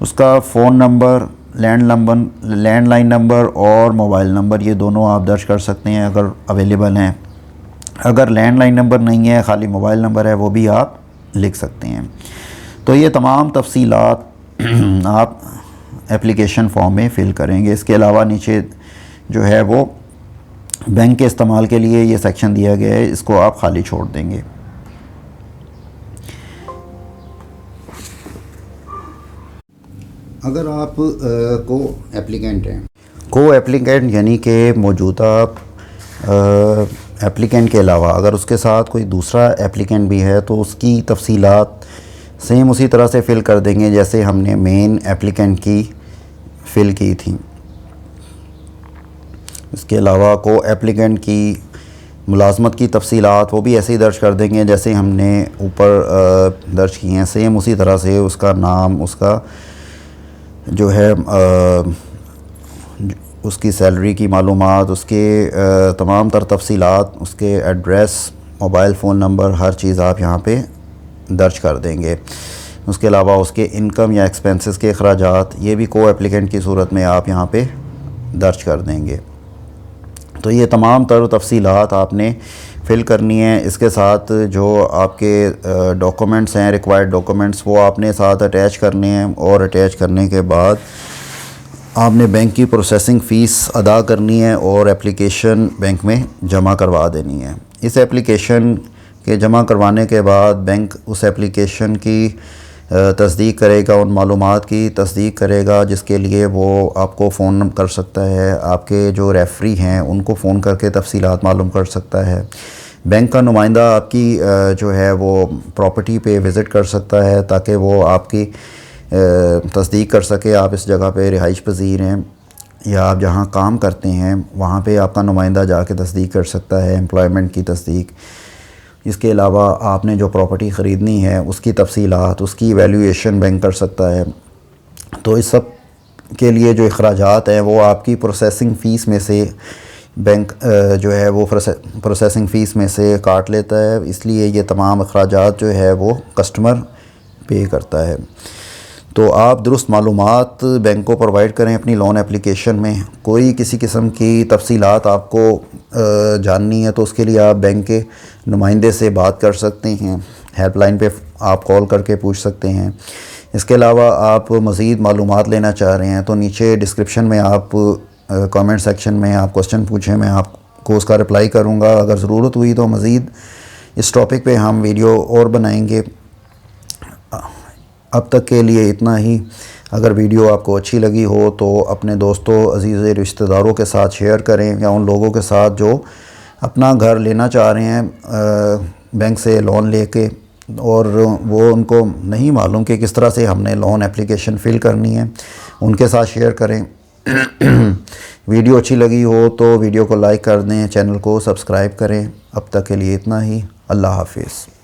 उसका फ़ोन नंबर, लैंडलाइन नंबर और मोबाइल नंबर, ये दोनों आप दर्ज कर सकते हैं अगर अवेलेबल हैं। अगर लैंडलाइन नंबर नहीं है, खाली मोबाइल नंबर है, वो भी आप लिख सकते हैं। तो ये तमाम तफसीलात आप एप्लीकेशन फॉर्म में फ़िल करेंगे। इसके अलावा नीचे जो है वो बैंक के इस्तेमाल के लिए ये सेक्शन दिया गया है, इसको आप खाली छोड़ देंगे। अगर आप को एप्लीकेंट हैं, को एप्लीकेंट यानी कि मौजूदा एप्लीकेंट के अलावा अगर उसके साथ कोई दूसरा एप्लीकेंट भी है तो उसकी तफसीलात सेम उसी तरह से फ़िल कर देंगे जैसे हमने मेन एप्लीकेंट की फ़िल की थी। इसके अलावा को एप्लीकेंट की मुलाजमत की तफसीलात वो भी ऐसे ही दर्ज कर देंगे जैसे हमने ऊपर दर्ज किए हैं, सेम उसी तरह से उसका नाम, उसका जो है उसकी सैलरी की मालूमात, उसके तमाम तर तफसीलात, उसके एड्रेस, मोबाइल फ़ोन नंबर, हर चीज़ आप यहाँ पे दर्ज कर देंगे। उसके अलावा उसके इनकम या एक्सपेंसेस के अखराजात, ये भी को एप्लीकेंट की सूरत में आप यहाँ पे दर्ज कर देंगे। तो ये तमाम तर तफसीलात आपने फ़िल करनी है। इसके साथ जो आपके डॉक्यूमेंट्स हैं, रिक्वायर्ड डॉक्यूमेंट्स, वो आपने साथ अटैच करने हैं और अटैच करने के बाद आपने बैंक की प्रोसेसिंग फ़ीस अदा करनी है और एप्लीकेशन बैंक में जमा करवा देनी है। इस एप्लीकेशन के जमा करवाने के बाद बैंक उस एप्लीकेशन की तस्दीक करेगा, उन मालूमात की तस्दीक करेगा जिसके लिए वो आपको फ़ोन कर सकता है, आपके जो रेफरी हैं उनको फ़ोन करके तफसीलात मालूम कर सकता है। बैंक का नुमाइंदा आपकी जो है वो प्रॉपर्टी पे विज़िट कर सकता है ताकि वो आपकी तस्दीक कर सके आप इस जगह पे रिहाइश पज़ीर हैं या आप जहाँ काम करते हैं वहाँ पे आपका नुमाइंदा जाके तस्दीक कर सकता है, एम्प्लॉयमेंट की तस्दीक। इसके अलावा आपने जो प्रॉपर्टी ख़रीदनी है उसकी तफसीलात, उसकी वैल्यूएशन बैंक कर सकता है। तो इस सब के लिए जो अखराजात हैं वो आपकी प्रोसेसिंग फ़ीस में से बैंक जो है वो प्रोसेसिंग फ़ीस में से काट लेता है, इसलिए ये तमाम अखराजात जो है वो कस्टमर पे करता है। तो आप दुरुस्त मालूमात बैंक को प्रोवाइड करें अपनी लोन एप्लीकेशन में। कोई किसी किस्म की तफसीलात आपको जाननी है तो उसके लिए आप बैंक के नुमाइंदे से बात कर सकते हैं, हेल्पलाइन पे आप कॉल करके पूछ सकते हैं। इसके अलावा आप मज़ीद मालूमात लेना चाह रहे हैं तो नीचे डिस्क्रिप्शन में आप कमेंट सेक्शन में आप क्वेश्चन पूछें, मैं आपको उसका रिप्लाई करूँगा। अगर ज़रूरत हुई तो मज़ीद इस टॉपिक पे हम वीडियो और बनाएंगे। अब तक के लिए इतना ही। अगर वीडियो आपको अच्छी लगी हो तो अपने दोस्तों, अजीज़ रिश्तेदारों के साथ शेयर करें या उन लोगों के साथ जो अपना घर लेना चाह रहे हैं बैंक से लोन लेके और वो उनको नहीं मालूम कि किस तरह से हमने लोन एप्लीकेशन फ़िल करनी है, उनके साथ शेयर करें। वीडियो अच्छी लगी हो तो वीडियो को लाइक कर दें, चैनल को सब्सक्राइब करें। अब तक के लिए इतना ही। अल्लाह हाफिज़।